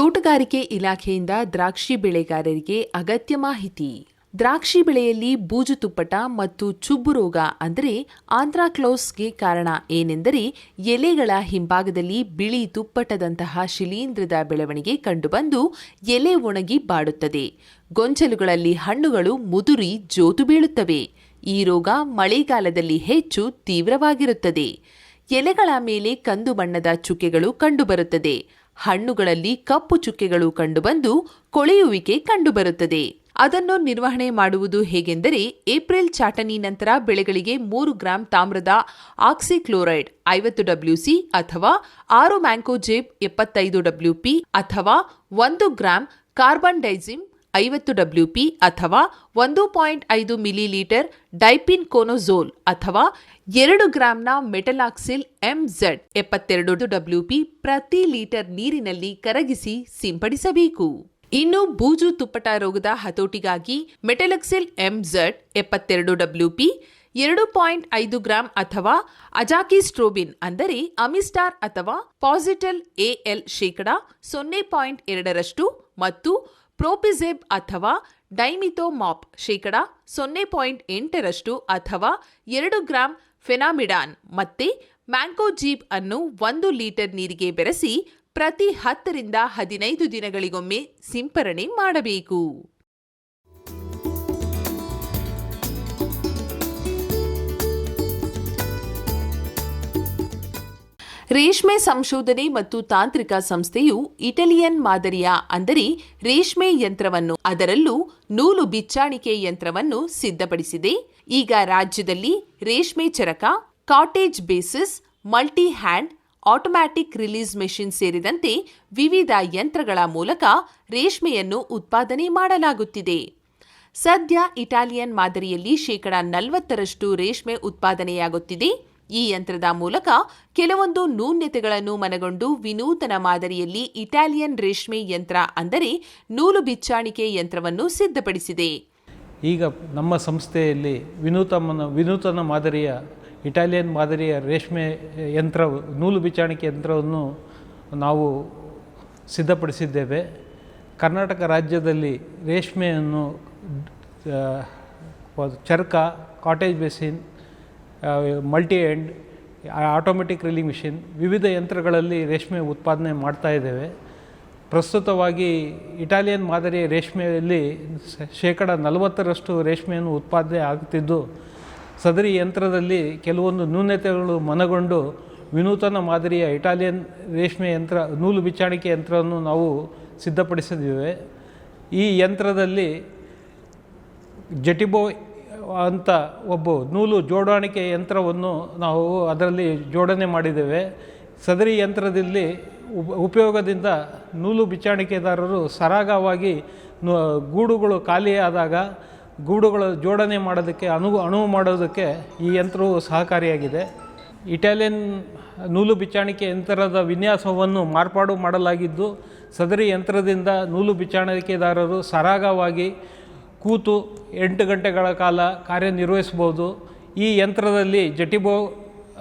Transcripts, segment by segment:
ತೋಟಗಾರಿಕೆ ಇಲಾಖೆಯಿಂದ ದ್ರಾಕ್ಷಿ ಬೆಳೆಗಾರರಿಗೆ ಅಗತ್ಯ ಮಾಹಿತಿ. ದ್ರಾಕ್ಷಿ ಬೆಳೆಯಲ್ಲಿ ಬೂಜು ತುಪ್ಪಟ ಮತ್ತು ಚುಬ್ಬು ರೋಗ ಅಂದರೆ ಆಂಥ್ರಾಕ್ನೋಸ್ಗೆ ಕಾರಣ ಏನೆಂದರೆ ಎಲೆಗಳ ಹಿಂಭಾಗದಲ್ಲಿ ಬಿಳಿ ತುಪ್ಪಟದಂತಹ ಶಿಲೀಂಧ್ರದ ಬೆಳವಣಿಗೆ ಕಂಡುಬಂದು ಎಲೆ ಒಣಗಿ ಬಾಡುತ್ತದೆ. ಗೊಂಚಲುಗಳಲ್ಲಿ ಹಣ್ಣುಗಳು ಮುದುರಿ ಜೋತು ಬೀಳುತ್ತವೆ. ಈ ರೋಗ ಮಳೆಗಾಲದಲ್ಲಿ ಹೆಚ್ಚು ತೀವ್ರವಾಗಿರುತ್ತದೆ. ಎಲೆಗಳ ಮೇಲೆ ಕಂದು ಬಣ್ಣದ ಚುಕ್ಕೆಗಳು ಕಂಡುಬರುತ್ತದೆ. ಹಣ್ಣುಗಳಲ್ಲಿ ಕಪ್ಪು ಚುಕ್ಕೆಗಳು ಕಂಡುಬಂದು ಕೊಳೆಯುವಿಕೆ ಕಂಡುಬರುತ್ತದೆ. ಅದನ್ನು ನಿರ್ವಹಣೆ ಮಾಡುವುದು ಹೇಗೆಂದರೆ ಏಪ್ರಿಲ್ ಚಾಟನಿ ನಂತರ ಬೆಳೆಗಳಿಗೆ 3 ಗ್ರಾಂ ತಾಮ್ರದ ಆಕ್ಸಿಕ್ಲೋರೈಡ್ 50 WC ಅಥವಾ 6 ಮ್ಯಾಂಕೋಜೇಬ್ 75 WP ಅಥವಾ 1 ಗ್ರಾಂ ಕಾರ್ಬನ್ ಡೈಸಿಮ್ 50 WP ಅಥವಾ 1.5 ಮಿಲಿಲೀಟರ್ ಡೈಪಿನ್ ಕೋನೋಝೋಲ್ ಅಥವಾ 2 ಗ್ರಾಂನ ಮೆಟಲಾಕ್ಸಿಲ್ MZ 72 WP ಪ್ರತಿ ಲೀಟರ್ ನೀರಿನಲ್ಲಿ ಕರಗಿಸಿ ಸಿಂಪಡಿಸಬೇಕು. ಇನ್ನು ಬೂಜು ತುಪ್ಪಟ ರೋಗದ ಹತೋಟಿಗಾಗಿ ಮೆಟಲಾಕ್ಸಿಲ್ MZ 72 WP 2.5 ಗ್ರಾಂ ಅಥವಾ ಅಜಾಕಿಸ್ಟ್ರೋಬಿನ್ ಅಂದರೆ ಅಮಿಸ್ಟಾರ್ ಅಥವಾ ಪಾಸಿಟಲ್ AL ಶೇಕಡ 0.2 ಮತ್ತು ಪ್ರೋಪಿಜೆಬ್ ಅಥವಾ ಡೈಮಿಥೋಮಾಪ್ ಶೇಕಡ 0.8 ಅಥವಾ 2 ಗ್ರಾಂ ಫೆನಾಮಿಡಾನ್ ಮತ್ತೆ ಮ್ಯಾಂಕೋಜೀಬ್ ಅನ್ನು 1 ಲೀಟರ್ ನೀರಿಗೆ ಬೆರೆಸಿ ಪ್ರತಿ 10 ರಿಂದ 15 ದಿನಗಳಿಗೊಮ್ಮೆ ಸಿಂಪರಣೆ ಮಾಡಬೇಕು. ರೇಷ್ಮೆ ಸಂಶೋಧನೆ ಮತ್ತು ತಾಂತ್ರಿಕ ಸಂಸ್ಥೆಯು ಇಟಾಲಿಯನ್ ಮಾದರಿಯ ಅಂದರೆ ರೇಷ್ಮೆ ಯಂತ್ರವನ್ನು ಅದರಲ್ಲೂ ನೂಲು ಬಿಚ್ಚಾಣಿಕೆ ಯಂತ್ರವನ್ನು ಸಿದ್ಧಪಡಿಸಿದೆ. ಈಗ ರಾಜ್ಯದಲ್ಲಿ ರೇಷ್ಮೆ ಚರಕ, cottage basis, multi hand, automatic release machine ಸೇರಿದಂತೆ ವಿವಿಧ ಯಂತ್ರಗಳ ಮೂಲಕ ರೇಷ್ಮೆಯನ್ನು ಉತ್ಪಾದನೆ ಮಾಡಲಾಗುತ್ತಿದೆ. ಸದ್ಯ ಇಟಾಲಿಯನ್ ಮಾದರಿಯಲ್ಲಿ ಶೇಕಡ 40ರಷ್ಟು ರೇಷ್ಮೆ ಉತ್ಪಾದನೆಯಾಗುತ್ತಿದೆ. ಈ ಯಂತ್ರದ ಮೂಲಕ ಕೆಲವೊಂದು ನ್ಯೂನತೆಗಳನ್ನು ಮನಗೊಂಡು ವಿನೂತನ ಮಾದರಿಯಲ್ಲಿ ಇಟಾಲಿಯನ್ ರೇಷ್ಮೆ ಯಂತ್ರ ಅಂದರೆ ನೂಲು ಬಿಚ್ಚಾಣಿಕೆ ಯಂತ್ರವನ್ನು ಸಿದ್ಧಪಡಿಸಿದೆ. ಈಗ ನಮ್ಮ ಸಂಸ್ಥೆಯಲ್ಲಿ ವಿನೂತನ ಮಾದರಿಯ ಇಟಾಲಿಯನ್ ಮಾದರಿಯ ರೇಷ್ಮೆ ಯಂತ್ರವು ನೂಲು ಬಿಚ್ಚಾಣಿಕೆ ಯಂತ್ರವನ್ನು ನಾವು ಸಿದ್ಧಪಡಿಸಿದ್ದೇವೆ. ಕರ್ನಾಟಕ ರಾಜ್ಯದಲ್ಲಿ ರೇಷ್ಮೆಯನ್ನು ಚರಕ, cottage basin, multi end, automatic reeling machine ವಿವಿಧ ಯಂತ್ರಗಳಲ್ಲಿ ರೇಷ್ಮೆ ಉತ್ಪಾದನೆ ಮಾಡ್ತಾ ಇದ್ದೇವೆ. ಪ್ರಸ್ತುತವಾಗಿ ಇಟಾಲಿಯನ್ ಮಾದರಿಯ ರೇಷ್ಮೆಯಲ್ಲಿ ಶೇಕಡ 40ರಷ್ಟು ರೇಷ್ಮೆಯನ್ನು ಉತ್ಪಾದನೆ ಆಗುತ್ತಿದ್ದು, ಸದರಿ ಯಂತ್ರದಲ್ಲಿ ಕೆಲವೊಂದು ನ್ಯೂನತೆಗಳು ಮನಗೊಂಡು ವಿನೂತನ ಮಾದರಿಯ ಇಟಾಲಿಯನ್ ರೇಷ್ಮೆ ಯಂತ್ರ ನೂಲು ಬಿಚ್ಚಾಣಿಕೆ ಯಂತ್ರವನ್ನು ನಾವು ಸಿದ್ಧಪಡಿಸಿದ್ದೇವೆ. ಈ ಯಂತ್ರದಲ್ಲಿ ಜೆಟಿಬೋ ಅಂತ ಒಬ್ಬ ನೂಲು ಜೋಡಾಣಿಕೆ ಯಂತ್ರವನ್ನು ನಾವು ಅದರಲ್ಲಿ ಜೋಡಣೆ ಮಾಡಿದ್ದೇವೆ. ಸದರಿ ಯಂತ್ರದಲ್ಲಿ ಉಪಯೋಗದಿಂದ ನೂಲು ಬಿಚ್ಚಾಣಿಕೆದಾರರು ಸರಾಗವಾಗಿ ಗೂಡುಗಳು ಖಾಲಿಯಾದಾಗ ಗೂಡುಗಳ ಜೋಡಣೆ ಮಾಡೋದಕ್ಕೆ ಅನುವು ಮಾಡೋದಕ್ಕೆ ಈ ಯಂತ್ರವು ಸಹಕಾರಿಯಾಗಿದೆ. ಇಟಾಲಿಯನ್ ನೂಲು ಬಿಚ್ಚಾಣಿಕೆ ಯಂತ್ರದ ವಿನ್ಯಾಸವನ್ನು ಮಾರ್ಪಾಡು ಮಾಡಲಾಗಿದ್ದು, ಸದರಿ ಯಂತ್ರದಿಂದ ನೂಲು ಬಿಚ್ಚಾಣಿಕೆದಾರರು ಸರಾಗವಾಗಿ ಕೂತು 8 ಗಂಟೆಗಳ ಕಾಲ ಕಾರ್ಯನಿರ್ವಹಿಸ್ಬೋದು. ಈ ಯಂತ್ರದಲ್ಲಿ ಜೆಟಿಬೋ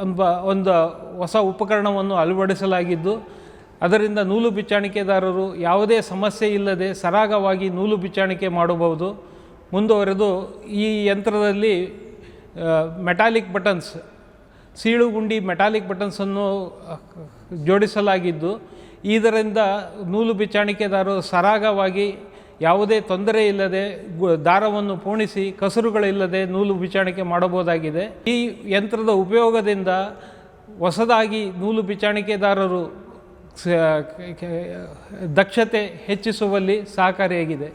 ಎಂಬ ಒಂದು ಹೊಸ ಉಪಕರಣವನ್ನು ಅಳವಡಿಸಲಾಗಿದ್ದು, ಅದರಿಂದ ನೂಲು ಬಿಚ್ಚಾಣಿಕೆದಾರರು ಯಾವುದೇ ಸಮಸ್ಯೆ ಇಲ್ಲದೆ ಸರಾಗವಾಗಿ ನೂಲು ಬಿಚ್ಚಾಣಿಕೆ ಮಾಡಬಹುದು. ಮುಂದುವರೆದು ಈ ಯಂತ್ರದಲ್ಲಿ ಮೆಟಾಲಿಕ್ ಬಟನ್ಸ್, ಸೀಳುಗುಂಡಿ ಮೆಟಾಲಿಕ್ ಬಟನ್ಸನ್ನು ಜೋಡಿಸಲಾಗಿದ್ದು, ಇದರಿಂದ ನೂಲು ಬಿಚ್ಚಾಣಿಕೆದಾರರು ಸರಾಗವಾಗಿ ಯಾವುದೇ ತೊಂದರೆ ಇಲ್ಲದೆ ದಾರವನ್ನು ಪೋಣಿಸಿ ಕಸರುಗಳಿಲ್ಲದೆ ನೂಲು ಬಿಚ್ಚಾಣಿಕೆ ಮಾಡಬಹುದಾಗಿದೆ. ಈ ಯಂತ್ರದ ಉಪಯೋಗದಿಂದ ಹೊಸದಾಗಿ ನೂಲು ಬಿಚ್ಚಾಣಿಕೆದಾರರು ದಕ್ಷತೆ ಹೆಚ್ಚಿಸುವಲ್ಲಿ ಸಹಕಾರಿಯಾಗಿದೆ.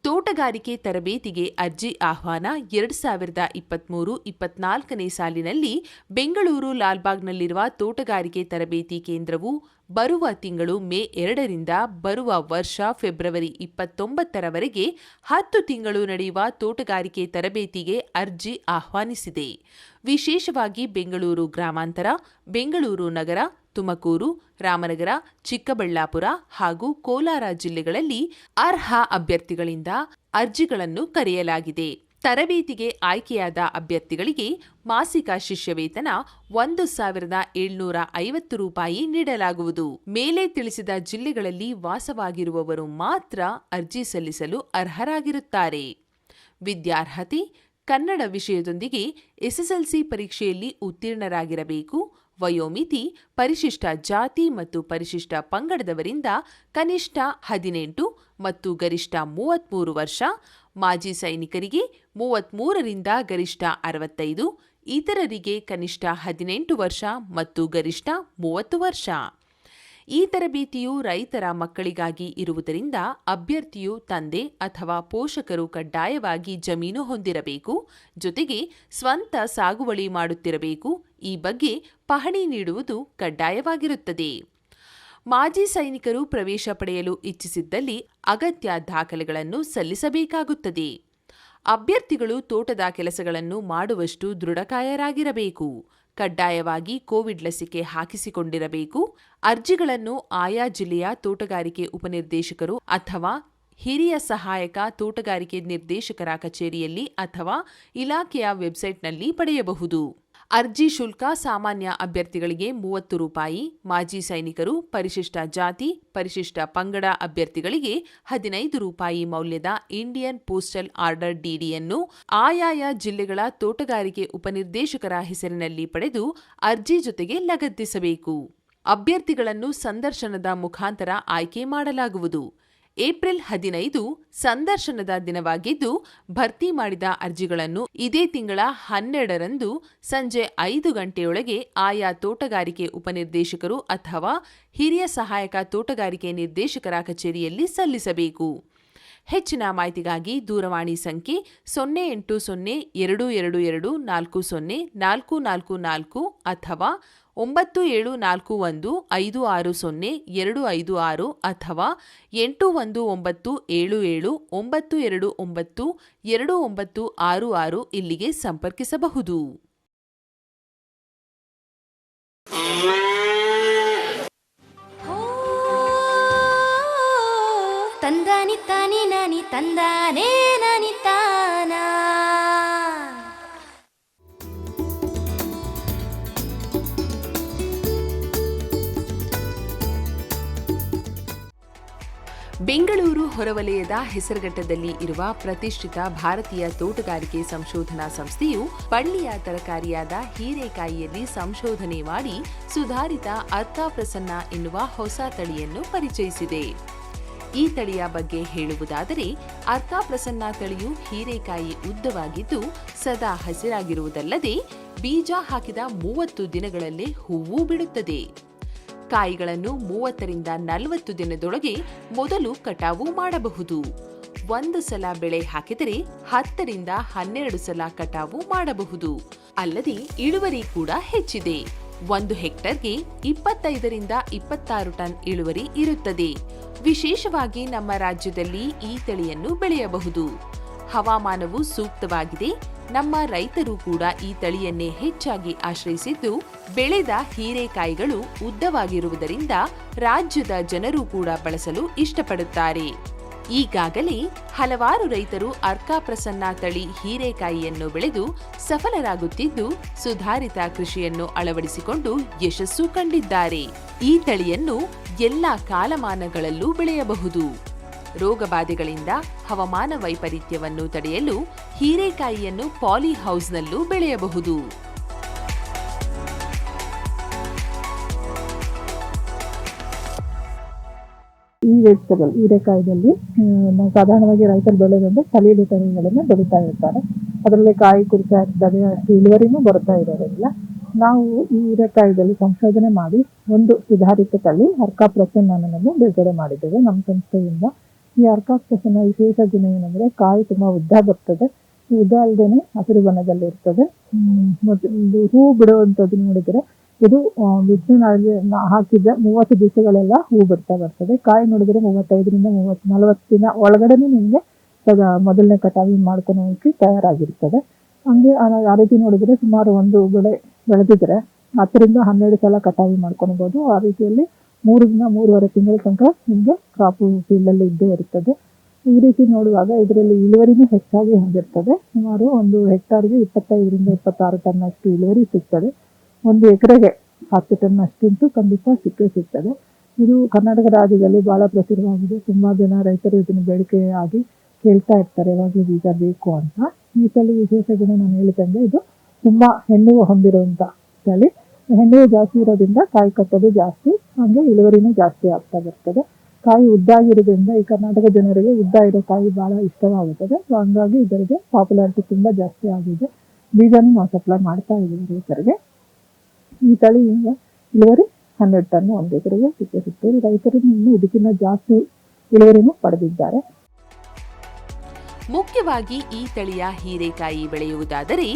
ತೋಟಗಾರಿಕೆ ತರಬೇತಿಗೆ ಅರ್ಜಿ ಆಹ್ವಾನ 2023-24ನೇ ಸಾಲಿನಲ್ಲಿ ಬೆಂಗಳೂರು ಲಾಲ್ಬಾಗ್ನಲ್ಲಿರುವ ತೋಟಗಾರಿಕೆ ತರಬೇತಿ ಕೇಂದ್ರವು ಬರುವ ತಿಂಗಳು ಮೇ 2ರಿಂದ ಬರುವ ವರ್ಷ ಫೆಬ್ರವರಿ 29ರವರೆಗೆ 10 ತಿಂಗಳು ನಡೆಯುವ ತೋಟಗಾರಿಕೆ ತರಬೇತಿಗೆ ಅರ್ಜಿ ಆಹ್ವಾನಿಸಿದೆ. ವಿಶೇಷವಾಗಿ ಬೆಂಗಳೂರು ಗ್ರಾಮಾಂತರ, ಬೆಂಗಳೂರು ನಗರ, ತುಮಕೂರು, ರಾಮನಗರ, ಚಿಕ್ಕಬಳ್ಳಾಪುರ ಹಾಗೂ ಕೋಲಾರ ಜಿಲ್ಲೆಗಳಲ್ಲಿ ಅರ್ಹ ಅಭ್ಯರ್ಥಿಗಳಿಂದ ಅರ್ಜಿಗಳನ್ನು ಕರೆಯಲಾಗಿದೆ. ತರಬೇತಿಗೆ ಆಯ್ಕೆಯಾದ ಅಭ್ಯರ್ಥಿಗಳಿಗೆ ಮಾಸಿಕ ಶಿಷ್ಯವೇತನ 1,750 ರೂಪಾಯಿ ನೀಡಲಾಗುವುದು. ಮೇಲೆ ತಿಳಿಸಿದ ಜಿಲ್ಲೆಗಳಲ್ಲಿ ವಾಸವಾಗಿರುವವರು ಮಾತ್ರ ಅರ್ಜಿ ಸಲ್ಲಿಸಲು ಅರ್ಹರಾಗಿರುತ್ತಾರೆ. ವಿದ್ಯಾರ್ಹತೆ: ಕನ್ನಡ ವಿಷಯದೊಂದಿಗೆ ಎಸ್ಎಸ್ಎಲ್ಸಿ ಪರೀಕ್ಷೆಯಲ್ಲಿ ಉತ್ತೀರ್ಣರಾಗಿರಬೇಕು. ವಯೋಮಿತಿ: ಪರಿಶಿಷ್ಟ ಜಾತಿ ಮತ್ತು ಪರಿಶಿಷ್ಟ ಪಂಗಡದವರಿಂದ ಕನಿಷ್ಠ 18 ಮತ್ತು ಗರಿಷ್ಠ 33 ವರ್ಷ, ಮಾಜಿ ಸೈನಿಕರಿಗೆ 33ರಿಂದ ಗರಿಷ್ಠ 65, ಇತರರಿಗೆ ಕನಿಷ್ಠ 18 ವರ್ಷ ಮತ್ತು ಗರಿಷ್ಠ 30 ವರ್ಷ. ಈ ತರಬೇತಿಯು ರೈತರ ಮಕ್ಕಳಿಗಾಗಿ ಇರುವುದರಿಂದ ಅಭ್ಯರ್ಥಿಯು ತಂದೆ ಅಥವಾ ಪೋಷಕರು ಕಡ್ಡಾಯವಾಗಿ ಜಮೀನು ಹೊಂದಿರಬೇಕು. ಜೊತೆಗೆ ಸ್ವಂತ ಸಾಗುವಳಿ ಮಾಡುತ್ತಿರಬೇಕು. ಈ ಬಗ್ಗೆ ಪಹಣಿ ನೀಡುವುದು ಕಡ್ಡಾಯವಾಗಿರುತ್ತದೆ. ಮಾಜಿ ಸೈನಿಕರು ಪ್ರವೇಶ ಪಡೆಯಲು ಇಚ್ಛಿಸಿದ್ದಲ್ಲಿ ಅಗತ್ಯ ದಾಖಲೆಗಳನ್ನು ಸಲ್ಲಿಸಬೇಕಾಗುತ್ತದೆ. ಅಭ್ಯರ್ಥಿಗಳು ತೋಟದ ಕೆಲಸಗಳನ್ನು ಮಾಡುವಷ್ಟು ದೃಢಕಾಯರಾಗಿರಬೇಕು. ಕಡ್ಡಾಯವಾಗಿ ಕೋವಿಡ್ ಲಸಿಕೆ ಹಾಕಿಸಿಕೊಂಡಿರಬೇಕು. ಅರ್ಜಿಗಳನ್ನು ಆಯಾ ಜಿಲ್ಲೆಯ ತೋಟಗಾರಿಕೆ ಉಪನಿರ್ದೇಶಕರು ಅಥವಾ ಹಿರಿಯ ಸಹಾಯಕ ತೋಟಗಾರಿಕೆ ನಿರ್ದೇಶಕರ ಕಚೇರಿಯಲ್ಲಿ ಅಥವಾ ಇಲಾಖೆಯ ವೆಬ್ಸೈಟ್ನಲ್ಲಿ ಪಡೆಯಬಹುದು. ಅರ್ಜಿ ಶುಲ್ಕ: ಸಾಮಾನ್ಯ ಅಭ್ಯರ್ಥಿಗಳಿಗೆ 30 ರೂಪಾಯಿ, ಮಾಜಿ ಸೈನಿಕರು, ಪರಿಶಿಷ್ಟ ಜಾತಿ, ಪರಿಶಿಷ್ಟ ಪಂಗಡ ಅಭ್ಯರ್ಥಿಗಳಿಗೆ 15 ರೂಪಾಯಿ ಮೌಲ್ಯದ ಇಂಡಿಯನ್ ಪೋಸ್ಟಲ್ ಆರ್ಡರ್ ಡಿಡಿಯನ್ನು ಆಯಾಯ ಜಿಲ್ಲೆಗಳ ತೋಟಗಾರಿಕೆ ಉಪನಿರ್ದೇಶಕರ ಹೆಸರಿನಲ್ಲಿ ಪಡೆದು ಅರ್ಜಿ ಜೊತೆಗೆ ಲಗತ್ತಿಸಬೇಕು. ಅಭ್ಯರ್ಥಿಗಳನ್ನು ಸಂದರ್ಶನದ ಮುಖಾಂತರ ಆಯ್ಕೆ ಮಾಡಲಾಗುವುದು. ಏಪ್ರಿಲ್ 15 ಸಂದರ್ಶನದ ದಿನವಾಗಿದ್ದು, ಭರ್ತಿ ಮಾಡಿದ ಅರ್ಜಿಗಳನ್ನು ಇದೇ ತಿಂಗಳ 12ರಂದು ಸಂಜೆ 5 ಗಂಟೆಯೊಳಗೆ ಆಯಾ ತೋಟಗಾರಿಕೆ ಉಪನಿರ್ದೇಶಕರು ಅಥವಾ ಹಿರಿಯ ಸಹಾಯಕ ತೋಟಗಾರಿಕೆ ನಿರ್ದೇಶಕರ ಕಚೇರಿಯಲ್ಲಿ ಸಲ್ಲಿಸಬೇಕು. ಹೆಚ್ಚಿನ ಮಾಹಿತಿಗಾಗಿ ದೂರವಾಣಿ ಸಂಖ್ಯೆ 0822422404444 ಅಥವಾ 9741560256 ಅಥವಾ 8197792966 ಇಲ್ಲಿಗೆ ಸಂಪರ್ಕಿಸಬಹುದು. ತಂದಾನಿ ತಾನಿ ನಾನಿ ತಂದಾನೇ ನಾನಿ ತಾನ. ಬೆಂಗಳೂರು ಹೊರವಲಯದ ಹೆಸರುಘಟ್ಟದಲ್ಲಿ ಇರುವ ಪ್ರತಿಷ್ಠಿತ ಭಾರತೀಯ ತೋಟಗಾರಿಕೆ ಸಂಶೋಧನಾ ಸಂಸ್ಥೆಯು ಬಳ್ಳಿಯ ತರಕಾರಿಯಾದ ಹೀರೆಕಾಯಿಯಲ್ಲಿ ಸಂಶೋಧನೆ ಮಾಡಿ ಸುಧಾರಿತ ಅರ್ಕಾ ಪ್ರಸನ್ನ ಎನ್ನುವ ಹೊಸ ತಳಿಯನ್ನು ಪರಿಚಯಿಸಿದೆ. ಈ ತಳಿಯ ಬಗ್ಗೆ ಹೇಳುವುದಾದರೆ, ಅರ್ಕಾ ಪ್ರಸನ್ನ ತಳಿಯು ಹೀರೆಕಾಯಿ ಉದ್ದವಾಗಿದ್ದು ಸದಾ ಹಸಿರಾಗಿರುವುದಲ್ಲದೆ ಬೀಜ ಹಾಕಿದ 30 ದಿನಗಳಲ್ಲೇ ಹೂವು ಬಿಡುತ್ತದೆ. ಕಾಯಿಗಳನ್ನು 30ರಿಂದ 40 ದಿನದೊಳಗೆ ಮೊದಲು ಕಟಾವು ಮಾಡಬಹುದು. ಒಂದು ಸಲ ಬೆಳೆ ಹಾಕಿದರೆ 10ರಿಂದ 12 ಸಲ ಕಟಾವು ಮಾಡಬಹುದು. ಅಲ್ಲದೆ ಇಳುವರಿ ಕೂಡ ಹೆಚ್ಚಿದೆ. 1 ಹೆಕ್ಟರ್ಗೆ 25ರಿಂದ 26 ಟನ್ ಇಳುವರಿ ಇರುತ್ತದೆ. ವಿಶೇಷವಾಗಿ ನಮ್ಮ ರಾಜ್ಯದಲ್ಲಿ ಈ ತಳಿಯನ್ನು ಬೆಳೆಯಬಹುದು. ಹವಾಮಾನವು ಸೂಕ್ತವಾಗಿದೆ. ನಮ್ಮ ರೈತರು ಕೂಡ ಈ ತಳಿಯನ್ನೇ ಹೆಚ್ಚಾಗಿ ಆಶ್ರಯಿಸಿದ್ದು, ಬೆಳೆದ ಹೀರೆಕಾಯಿಗಳು ಉದ್ದವಾಗಿರುವುದರಿಂದ ರಾಜ್ಯದ ಜನರು ಕೂಡ ಬಳಸಲು ಇಷ್ಟಪಡುತ್ತಾರೆ. ಈಗಾಗಲೇ ಹಲವಾರು ರೈತರು ಅರ್ಕಾ ಪ್ರಸನ್ನ ತಳಿ ಹೀರೆಕಾಯಿಯನ್ನು ಬೆಳೆದು ಸಫಲರಾಗುತ್ತಿದ್ದು, ಸುಧಾರಿತ ಕೃಷಿಯನ್ನು ಅಳವಡಿಸಿಕೊಂಡು ಯಶಸ್ಸು ಕಂಡಿದ್ದಾರೆ. ಈ ತಳಿಯನ್ನು ಎಲ್ಲ ಕಾಲಮಾನಗಳಲ್ಲೂ ಬೆಳೆಯಬಹುದು. ರೋಗಬಾಧೆಗಳಿಂದ ಹವಾಮಾನ ವೈಪರೀತ್ಯವನ್ನು ತಡೆಯಲು ಹೀರೆಕಾಯಿಯನ್ನು ಪಾಲಿ ಹೌಸ್ನಲ್ಲೂ ಬೆಳೆಯಬಹುದು. ಈ ವೆಜಿಟಬಲ್ ಹೀರೆಕಾಯಿಯಲ್ಲಿ ಸಾಧಾರಣವಾಗಿ ರೈತರು ಬೆಳೆದಂದ್ರೆ ತಳಿಲಿ ತಳಿಗಳನ್ನು ಬೆಳೀತಾ ಇರ್ತಾರೆ. ಅದರಲ್ಲಿ ಕಾಯಿ ಕುರಿತಾ ಇರ್ತದೆ, ಅಷ್ಟು ಇಳುವರಿನೂ ಬರ್ತಾ ಇರೋದಿಲ್ಲ. ನಾವು ಈ ಹೀರೆಕಾಯಿದಲ್ಲಿ ಸಂಶೋಧನೆ ಮಾಡಿ ಒಂದು ಸುಧಾರಿತ ತಳಿ ಅರ್ಕಾ ಪ್ರಸನ್ನವನ್ನು ಬಿಡುಗಡೆ ಮಾಡಿದ್ದೇವೆ ನಮ್ಮ ಸಂಸ್ಥೆಯಿಂದ. ಈ ಅರ್ಕಾ ಪ್ರಸನ್ನ ವಿಶೇಷ ಗುಣ ಏನಂದ್ರೆ, ಕಾಯಿ ತುಂಬಾ ಉದ್ದ ಬರ್ತದೆ. ಉದ್ದ ಅಲ್ಲದೇನೆ ಹಸಿರು ಬಣ್ಣದಲ್ಲಿ ಇರ್ತದೆ. ಮತ್ತು ಹೂ ಬಿಡುವಂಥದ್ದು ನೋಡಿದ್ರೆ ಇದು ಬಿಸಿಲಿನಲ್ಲಿ ಹಾಕಿದ 30 ದಿವಸಗಳೆಲ್ಲ ಹೂ ಬಿಡ್ತಾ ಬರ್ತದೆ. ಕಾಯಿ ನೋಡಿದ್ರೆ 35ರಿಂದ 40 ದಿನ ಒಳಗಡೆನೆ ನಿಮಗೆ ಮೊದಲನೇ ಕಟಾವಿ ಮಾಡ್ಕೊಳೋಕೆ ತಯಾರಾಗಿರ್ತದೆ. ಹಂಗೆ ಆ ರೀತಿ ನೋಡಿದ್ರೆ ಸುಮಾರು ಒಂದು ಬೆಳೆ ಬೆಳೆದಿದ್ರೆ 10ರಿಂದ 12 ಸಲ ಕಟಾವಿ ಮಾಡ್ಕೊಳ್ಬೋದು. ಆ ರೀತಿಯಲ್ಲಿ 3ರಿಂದ 3.5 ತಿಂಗಳ ತನಕ ನಿಮಗೆ ಕ್ರಾಪು ಫೀಲ್ಡಲ್ಲಿ ಇದ್ದೇ ಇರ್ತದೆ. ಈ ರೀತಿ ನೋಡುವಾಗ ಇದರಲ್ಲಿ ಇಳುವರಿನೂ ಹೆಚ್ಚಾಗಿ ಹೊಂದಿರ್ತದೆ. ಸುಮಾರು ಒಂದು ಹೆಕ್ಟಾರ್ಗೆ 25ರಿಂದ 26 ಟನ್ನಷ್ಟು ಇಳುವರಿ ಸಿಗ್ತದೆ. ಒಂದು ಎಕರೆಗೆ 10 ಟನ್ನಷ್ಟಂತೂ ಖಂಡಿತ ಸಿಗ್ತದೆ. ಇದು ಕರ್ನಾಟಕ ರಾಜ್ಯದಲ್ಲಿ ಬಹಳ ಪ್ರಸಿದ್ಧವಾಗಿದೆ. ತುಂಬ ಜನ ರೈತರು ಇದನ್ನು ಬೇಡಿಕೆಯಾಗಿ ಕೇಳ್ತಾ ಇರ್ತಾರೆ, ಯಾವಾಗಲೂ ಬೀಜ ಬೇಕು ಅಂತ. ಈ ತಳಿ ವಿಶೇಷ ಗುಣ ನಾನು ಹೇಳಿದಂಗೆ ಇದು ತುಂಬ ಹೆಣ್ಣು ಹೊಂದಿರುವಂಥ ತಳಿ. ಹೆಣ್ಣು ಜಾಸ್ತಿ ಇರೋದ್ರಿಂದ ಕಾಯಿ ಕಟ್ಟೋದು ಜಾಸ್ತಿ, ಹಾಗೆ ಇಳುವರಿನೂ ಜಾಸ್ತಿ ಆಗ್ತಾ ಬರ್ತದೆ. ಕಾಯಿ ಉದ್ದಾಗಿರೋದ್ರಿಂದ ಈ ಕರ್ನಾಟಕ ಜನರಿಗೆ ಉದ್ದ ಇರೋ ಕಾಯಿ ಭಾಳ ಇಷ್ಟವಾಗುತ್ತದೆ. ಸೊ ಹಂಗಾಗಿ ಇದರಿಗೆ ಪಾಪ್ಯುಲಾರಿಟಿ ತುಂಬ ಜಾಸ್ತಿ ಆಗಿದೆ. ಬೀಜನೂ ನಾವು ಸಪ್ಲೈ ಮಾಡ್ತಾ ಇದ್ದೀವಿ ರೈತರಿಗೆ. ಈ ತಳಿ ಈಗ ಇಳುವರಿ 12 ಟನ್ ಒಂದು ಎಕರೆಗೆ ಸಿಗ್ತದೆ. ರೈತರು ಇನ್ನೂ ಇದಕ್ಕಿಂತ ಜಾಸ್ತಿ ಇಳುವರಿನೂ ಪಡೆದಿದ್ದಾರೆ. ಮುಖ್ಯವಾಗಿ ಈ ತಳಿಯ ಹೀರೆಕಾಯಿ ಬೆಳೆಯುವುದಾದರೆ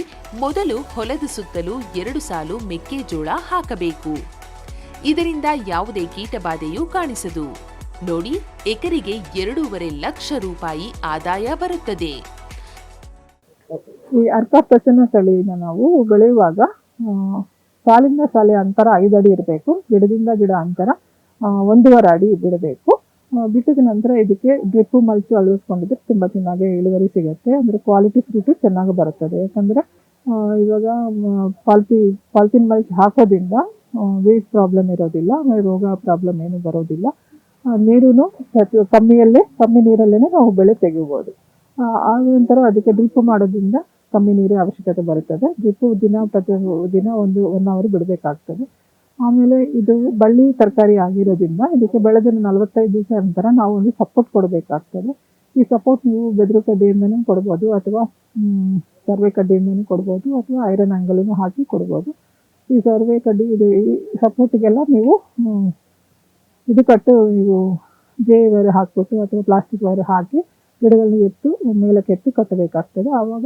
ಮೊದಲು ಹೊಲದ ಸುತ್ತಲೂ 2 ಸಾಲು ಮೆಕ್ಕೆಜೋಳ ಹಾಕಬೇಕು. ಇದರಿಂದ ಯಾವುದೇ ಕೀಟಬಾಧೆಯೂ ಕಾಣಿಸದು. ನೋಡಿ, ಎಕರೆಗೆ 2.5 ಲಕ್ಷ ರೂಪಾಯಿ ಆದಾಯ ಬರುತ್ತದೆ. ಈ ಅರ್ಕ ಪ್ರಸನ್ನ ತಳಿನ ನಾವು ಬೆಳೆಯುವಾಗ ಸಾಲಿಂದ ಸಾಲೆ ಅಂತರ 5 ಅಡಿ ಇರಬೇಕು. ಗಿಡದಿಂದ ಗಿಡ ಅಂತರ 1.5 ಅಡಿ ಬಿಡಬೇಕು. ಬಿಟ್ಟಿದ ನಂತರ ಇದಕ್ಕೆ ಡ್ರಿಪ್ಪು ಮಲ್ಚು ಅಳವಡಿಸ್ಕೊಂಡಿದ್ರೆ ತುಂಬ ಚೆನ್ನಾಗಿ ಇಳುವರಿ ಸಿಗುತ್ತೆ. ಅಂದರೆ ಕ್ವಾಲಿಟಿ ಫ್ರೂಟು ಚೆನ್ನಾಗಿ ಬರುತ್ತದೆ. ಯಾಕಂದರೆ ಇವಾಗ ಪಾಲಿಥಿನ್ ಮಲ್ಚ್ ಹಾಕೋದ್ರಿಂದ ವೇಸ್ಟ್ ಪ್ರಾಬ್ಲಮ್ ಇರೋದಿಲ್ಲ, ಆಮೇಲೆ ರೋಗ ಪ್ರಾಬ್ಲಮ್ ಏನೂ ಬರೋದಿಲ್ಲ. ನೀರೂ ಕಮ್ಮಿ ನೀರಲ್ಲೇ ನಾವು ಬೆಳೆ ತೆಗಿಬೋದು. ಆದ ನಂತರ ಅದಕ್ಕೆ ಡ್ರಿಪ್ ಮಾಡೋದ್ರಿಂದ ಕಮ್ಮಿ ನೀರಿನ ಅವಶ್ಯಕತೆ ಬರುತ್ತದೆ. ಡ್ರಿಪ್ಪು ಪ್ರತಿ ದಿನ 1 ಅವರ್ ಬಿಡಬೇಕಾಗ್ತದೆ. ಆಮೇಲೆ ಇದು ಬಳ್ಳಿ ತರಕಾರಿ ಆಗಿರೋದ್ರಿಂದ ಇದಕ್ಕೆ ಬೆಳೆದ 45 ದಿವಸ ನಂತರ ನಾವು ಒಂದು ಸಪೋರ್ಟ್ ಕೊಡಬೇಕಾಗ್ತದೆ. ಈ ಸಪೋರ್ಟ್ ನೀವು ಬೆದರು ಕಡ್ಡಿಯಿಂದನೂ ಕೊಡ್ಬೋದು, ಅಥವಾ ಸರ್ವೆ ಕಡ್ಡಿಯಿಂದನೂ ಕೊಡ್ಬೋದು, ಅಥವಾ ಐರನ್ ಆಂಗಲೂ ಹಾಕಿ ಕೊಡ್ಬೋದು. ಈ ಸರ್ವೆ ಕಡ್ಡಿ ಈ ಸಪೋರ್ಟಿಗೆಲ್ಲ ನೀವು ಇದು ನೀವು ಜೇ ವೈರ್ ಹಾಕ್ಬಿಟ್ಟು ಅಥವಾ ಪ್ಲಾಸ್ಟಿಕ್ ವೈರ್ ಹಾಕಿ ಗಿಡಗಳನ್ನ ಮೇಲಕ್ಕೆ ಎತ್ತು ಕಟ್ಟಬೇಕಾಗ್ತದೆ. ಆವಾಗ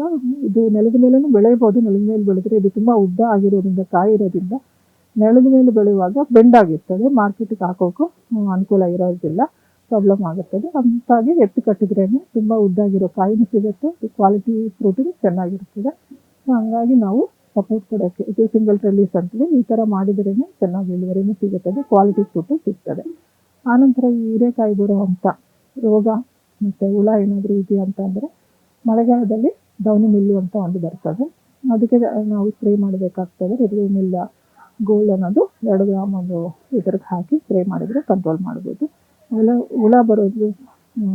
ಇದು ನೆಲದ ಮೇಲೂ ಬೆಳೆಯಬಹುದು. ನೆಲದ ಮೇಲೆ ಬೆಳೆದ್ರೆ ಇದು ತುಂಬ ಉದ್ದ ಆಗಿರೋದ್ರಿಂದ, ಕಾಯಿ ಇರೋದ್ರಿಂದ ನೆಲದ ಮೇಲೆ ಬೆಳೆಯುವಾಗ ಬೆಂಡಾಗಿರ್ತದೆ. ಮಾರ್ಕೆಟಿಗೆ ಹಾಕೋಕ್ಕೂ ಅನುಕೂಲ ಇರೋದಿಲ್ಲ, ಪ್ರಾಬ್ಲಮ್ ಆಗುತ್ತದೆ. ಅಂತಾಗಿ ಎತ್ತು ಕಟ್ಟಿದ್ರೇ ತುಂಬ ಉದ್ದಾಗಿರೋ ಕಾಯಿನೂ ಸಿಗುತ್ತೆ, ಕ್ವಾಲಿಟಿ ಫ್ರೂಟು ಚೆನ್ನಾಗಿರ್ತದೆ. ಸೊ ಹಂಗಾಗಿ ನಾವು ಸಪೋರ್ಟ್ ಕೊಡೋಕ್ಕೆ ಇದು ಸಿಂಗಲ್ ರಿಲೀಸ್ ಅಂತೇಳಿ ಈ ಥರ ಮಾಡಿದ್ರೇ ಚೆನ್ನಾಗಿ ಇಳುವರಿನೂ ಸಿಗುತ್ತದೆ, ಕ್ವಾಲಿಟಿ ಫ್ರೂಟು ಸಿಗ್ತದೆ. ಆನಂತರ ಈ ಹೀರೆಕಾಯಿ ಬರುವಂಥ ರೋಗ ಮತ್ತು ಹುಳ ಏನಾದರೂ ಇದೆಯಾ ಅಂತಂದರೆ, ಮಳೆಗಾಲದಲ್ಲಿ ಡೌನಿ ಮಿಲ್ಲು ಅಂತ ಒಂದು ಬರ್ತದೆ. ಅದಕ್ಕೆ ನಾವು ಸ್ಪ್ರೇ ಮಾಡಬೇಕಾಗ್ತದೆ. ಮಿಲ್ಲ ಗೋಲ್ಡ್ ಅನ್ನೋದು 2 ಗ್ರಾಮ್ ಒಂದು ಲೀಟರ್ಗೆ ಹಾಕಿ ಸ್ಪ್ರೇ ಮಾಡಿದರೆ ಕಂಟ್ರೋಲ್ ಮಾಡ್ಬೋದು. ಆಮೇಲೆ ಹುಳ ಬರೋದು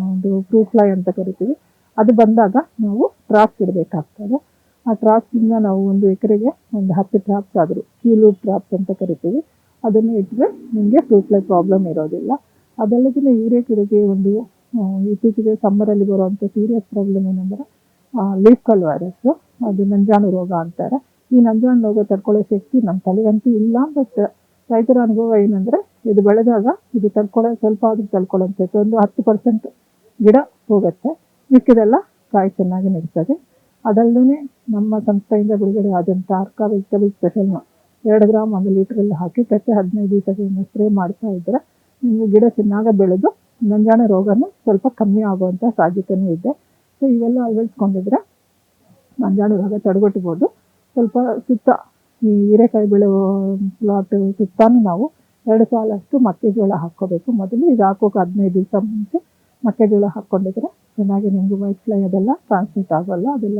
ಒಂದು ಫ್ರೂಟ್ ಫ್ಲೈ ಅಂತ ಕರಿತೀವಿ. ಅದು ಬಂದಾಗ ನಾವು ಟ್ರಾಪ್ಸ್ ಇಡಬೇಕಾಗ್ತದೆ. ಆ ಟ್ರಾಪ್ಸಿಂದ ನಾವು ಒಂದು ಎಕರೆಗೆ ಒಂದು 10 ಟ್ರಾಪ್ಸ್ ಆದರೂ, ಕೀಲು ಟ್ರಾಪ್ಸ್ ಅಂತ ಕರಿತೀವಿ, ಅದನ್ನು ಇಟ್ಟರೆ ನಿಮಗೆ ಫ್ರೂಟ್ ಫ್ಲೈ ಪ್ರಾಬ್ಲಮ್ ಇರೋದಿಲ್ಲ. ಅದಲ್ಲದೆ ಹೀರೆಕಾಯಿಗೆ ಒಂದು ಇತ್ತೀಚೆಗೆ ಸಮ್ಮರಲ್ಲಿ ಬರುವಂಥ ಸೀರಿಯಸ್ ಪ್ರಾಬ್ಲಮ್ ಏನಂದರೆ ಲೀಫ್ ಕಲ್ ವೈರಸ್ಸು, ಅದು ನಂಜಾಣು ರೋಗ ಅಂತಾರೆ. ಈ ನಂಜಾಣು ರೋಗ ತಡ್ಕೊಳ್ಳೋ ಶಕ್ತಿ ನಮ್ಮ ತಲೆಗಂತೂ ಇಲ್ಲ. ಬಟ್ ರೈತರ ಅನುಭವ ಏನಂದರೆ, ಇದು ಬೆಳೆದಾಗ ಇದು ಸ್ವಲ್ಪ ಆದರೂ ತಡ್ಕೊಳ್ಳುತ್ತೆ. ಒಂದು 10% ಗಿಡ ಹೋಗುತ್ತೆ, ಮಿಕ್ಕಿದೆಲ್ಲ ಕಾಯಿ ಚೆನ್ನಾಗಿ ನಿಲ್ತದೆ. ಅದಲ್ಲದೆ ನಮ್ಮ ಸಂಸ್ಥೆಯಿಂದ ಬಿಡುಗಡೆ ಆದಂಥ ಅರ್ಕ ವೆಜಿಟಬಲ್ ಸ್ಪೆಷಲ್ನ 2 ಗ್ರಾಮ್ 1 ಲೀಟ್ರಲ್ಲಿ ಹಾಕಿ ಪ್ರತಿ 15 ದಿವಸದಿಂದ ಸ್ಪ್ರೇ ಮಾಡ್ತಾ ಇದ್ದರೆ ನಿಮಗೆ ಗಿಡ ಚೆನ್ನಾಗಿ ಬೆಳೆದು ನಂಜಾಣು ರೋಗನೂ ಸ್ವಲ್ಪ ಕಮ್ಮಿ ಆಗುವಂಥ ಸಾಧ್ಯತೆಯೂ ಇದೆ. ಸೊ ಇವೆಲ್ಲ ಅಳವಡಿಸ್ಕೊಂಡಿದ್ರೆ ನಂಜಾಣು ರೋಗ ತಡೆಗಟ್ಟಬೋದು. ಸ್ವಲ್ಪ ಸುತ್ತ ಈ ಹೀರೆಕಾಯಿ ಬೆಳೆಯುವ ಪ್ಲಾಟ್ ಸುತ್ತಾನು ನಾವು 2 ಸಾಲಷ್ಟು ಮೆಕ್ಕೆಜೋಳ ಹಾಕ್ಕೋಬೇಕು. ಮೊದಲು ಇದು ಹಾಕೋಕೆ 15 ದಿವಸ ಮುಂಚೆ ಮೆಕ್ಕೆಜೋಳ ಹಾಕ್ಕೊಂಡಿದ್ರೆ ಚೆನ್ನಾಗಿ ನಿಮಗೆ ವೈಟ್ ಫ್ಲೈ ಅದೆಲ್ಲ ಟ್ರಾನ್ಸ್ಮಿಟ್ ಆಗೋಲ್ಲ, ಅದೆಲ್ಲ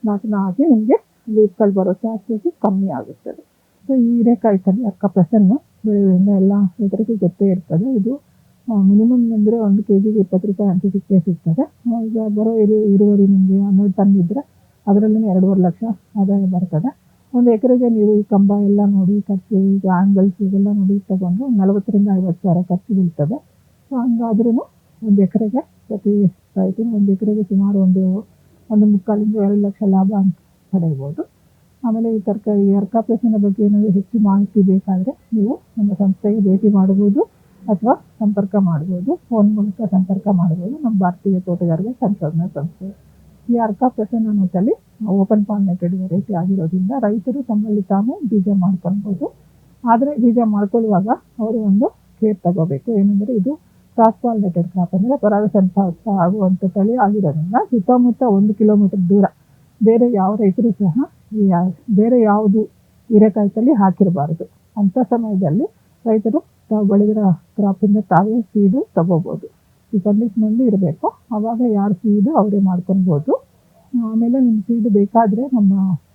ನಾಶನ ಆಗಿ ನಿಮಗೆ ಲೀಫ್ಗಳು ಬರೋ ಚಾನ್ಸಸ್ ಕಮ್ಮಿ ಆಗುತ್ತದೆ. ಸೊ ಈ ಹೀರೆಕಾಯಿ ತಳಿ ಅರ್ಕ ಪ್ರಸನ್ನ ಬೆಳೆಯೋದ್ರಿಂದ ಎಲ್ಲ ರೈತರಿಗೂ ಗೊತ್ತೇ ಇರ್ತದೆ. ಇದು ಮಿನಿಮಮ್ ಅಂದರೆ 1 kg 20 ರೂಪಾಯಿ ಅಂತ ಸಿಗ್ತದೆ. ಈಗ ಬರೋ ಇಳುವರಿ ನಿಮಗೆ 12 ಟನ್ ಇದ್ದರೆ ಅದರಲ್ಲೇ 2.5 ಲಕ್ಷ ಆದಾಯ ಬರ್ತದೆ. ಒಂದು ಎಕರೆಗೆ ನೀವು ಈ ಕಂಬ ಎಲ್ಲ ನೋಡಿ ಖರ್ಚು, ಈಗ ಆ್ಯಂಗಲ್ಸ್ ಇದೆಲ್ಲ ನೋಡಿ ತಗೊಂಡು 40ರಿಂದ 50 ಸಾವಿರ ಖರ್ಚು ಬೀಳ್ತದೆ. ಸೊ ಹಂಗಾದ್ರೂ ಒಂದು ಎಕರೆಗೆ ಪ್ರತಿ ರೈತರು ಒಂದು ಎಕರೆಗೆ ಸುಮಾರು 1.25ರಿಂದ 2 ಲಕ್ಷ ಲಾಭ ಅಂತ ಪಡೆಯಬಹುದು. ಆಮೇಲೆ ಈ ತರಕಾರಿ ಅರ್ಕ ಪ್ರಸನ್ನ ಬಗ್ಗೆ ಏನಾದರೂ ಹೆಚ್ಚು ಮಾಹಿತಿ ಬೇಕಾದರೆ ನೀವು ನಮ್ಮ ಸಂಸ್ಥೆಗೆ ಭೇಟಿ ಮಾಡ್ಬೋದು ಅಥವಾ ಸಂಪರ್ಕ ಮಾಡ್ಬೋದು. ಫೋನ್ ಮೂಲಕ ಸಂಪರ್ಕ ಮಾಡ್ಬೋದು. ನಮ್ಮ ಭಾರತೀಯ ತೋಟಗಾರಿಕೆ ಸಂಶೋಧನಾ ಸಂಸ್ಥೆ ಈ ಅರ್ಕ ಪ್ರಸನ್ನ ಅನ್ನೋದಲ್ಲಿ ಓಪನ್ ಪಾಲಿನೇಟೆಡ್ ವೆರೈಟಿ ಆಗಿರೋದ್ರಿಂದ ರೈತರು ತಮ್ಮಲ್ಲಿ ತಾನೇ ಬೀಜ ಮಾಡ್ಕೊಳ್ಬೋದು. ಆದರೆ ಬೀಜ ಮಾಡ್ಕೊಳ್ಳುವಾಗ ಅವರು ಒಂದು ಕೇರ್ ತಗೋಬೇಕು. ಏನಂದರೆ ಇದು ಕ್ರಾಸ್ ಪಾಲಿನೇಟೆಡ್ ಕ್ರಾಪ್, ಅಂದರೆ ಪರಾಗಸಂಪರ್ಕ ಆಗುವಂಥ ತಳಿ ಆಗಿರೋದ್ರಿಂದ ಸುತ್ತಮುತ್ತ 1 ಕಿಲೋಮೀಟರ್ ದೂರ ಬೇರೆ ಯಾವ ರೈತರು ಸಹ ಬೇರೆ ಯಾವುದು ಹೀರೆಕಾಯಿ ತಳಿ ಹಾಕಿರಬಾರ್ದು. ಅಂಥ ಸಮಯದಲ್ಲಿ ರೈತರು ತಾವು ಬೆಳೆದಿರೋ ಕ್ರಾಪಿಂದ ತಾವೇ ಸೀಡು ತಗೋಬೋದು. ಈ ಕಂಡೀಷನಲ್ಲಿ ಇರಬೇಕು. ಆವಾಗ ಯಾರು ಫೀಡು ಅವರೇ ಮಾಡ್ಕೊಳ್ಬೋದು. ಆಮೇಲೆ ನಿಮ್ಮ ಫೀಡು ಬೇಕಾದರೆ ನಮ್ಮ